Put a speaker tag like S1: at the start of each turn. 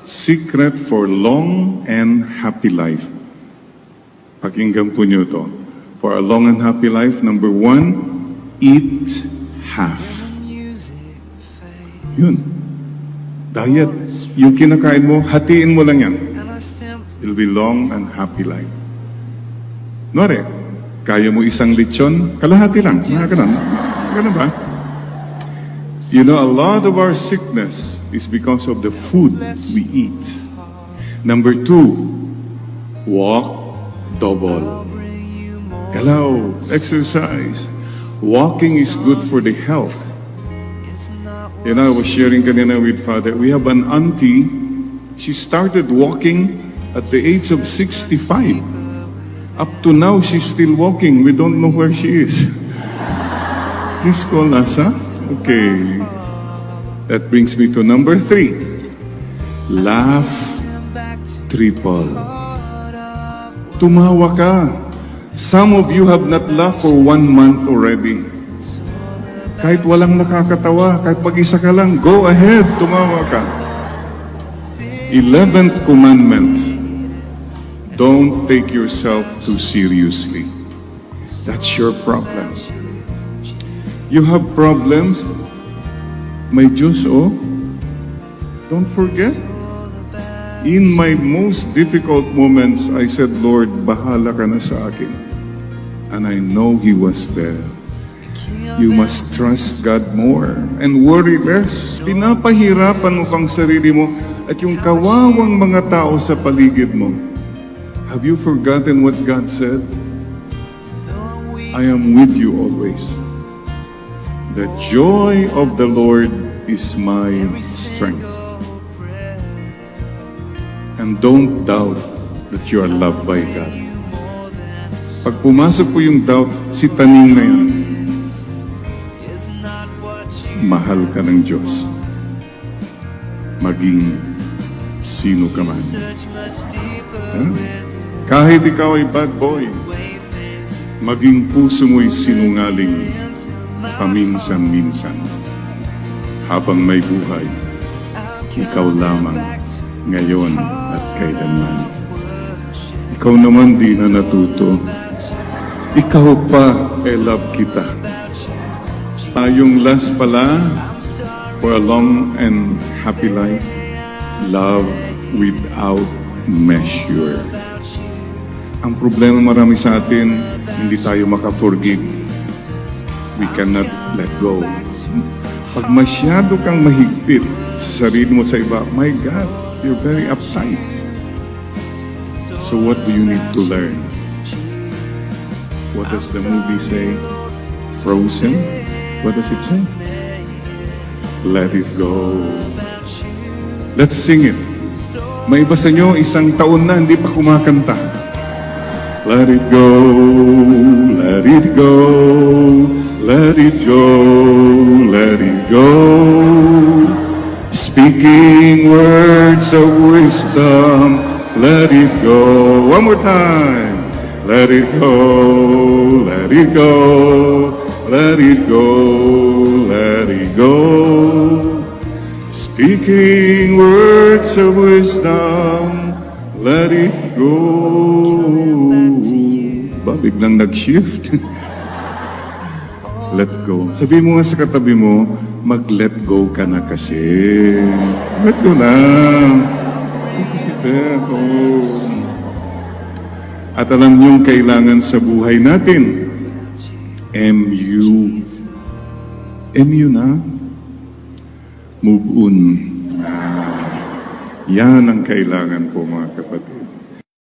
S1: secret for long and happy life. Pakinggan po niyo to. For a long and happy life, number 1, eat half. Yun. Diet. Yung kinakain mo, hatiin mo lang yan. It'll be long and happy life. Nore, kaya mo isang lechon, kalahati lang. Ganun. Ganun ba? You know, a lot of our sickness is because of the food we eat. Number 2, walk double. Galaw, exercise. Walking is good for the health. You know, I was sharing kanina with Father, we have an auntie, she started walking at the age of 65. Up to now, she's still walking. We don't know where she is. Please call us, huh? Okay. That brings me to number 3. Laugh triple. Tumawa ka. Some of you have not laughed for 1 month already. Kahit walang nakakatawa, kahit pag-isa ka lang, go ahead, tumawa ka. 11th commandment. Don't take yourself too seriously. That's your problem. You have problems, may Diyos, oh. Don't forget. In my most difficult moments, I said, Lord, bahala ka na sa akin. And I know He was there. You must trust God more and worry less. Pinapahirapan mo pang sarili mo at yung kawawang mga tao sa paligid mo. Have you forgotten what God said? I am with you always. The joy of the Lord is my strength. And don't doubt that you are loved by God. Pag pumasok po yung doubt, si taning na yan. Mahal ka ng Diyos. Maging sino ka man. Kahit ikaw ay bad boy, maging puso mo'y sinungaling paminsan-minsan. Habang may buhay, ikaw lamang ngayon at kailanman. Ikaw naman di na natuto. Ikaw pa, I love kita. Yung last pala, for a long and happy life, love without measure. Ang problema marami sa atin, hindi tayo maka-forgive. We cannot let go. Pag masyado kang mahigpit sa sarili mo sa iba, my God, you're very uptight. So what do you need to learn? What does the movie say? Frozen? What does it say? Let it go. Let's sing it. May iba sa inyo, 1 taon na hindi pa kumakanta. Let it go, let it go, let it go, let it go. Speaking words of wisdom, let it go. One more time. Let it go, let it go, let it go, let it go. Speaking words of wisdom, let it go. Ba, biglang nag-shift. Let go. Sabi mo nga sa katabi mo, mag-let go ka na kasi. Let go na. Kasi pero. At alam niyong kailangan sa buhay natin, MU. MU na. Move on. Yan ang kailangan po mga kapatid.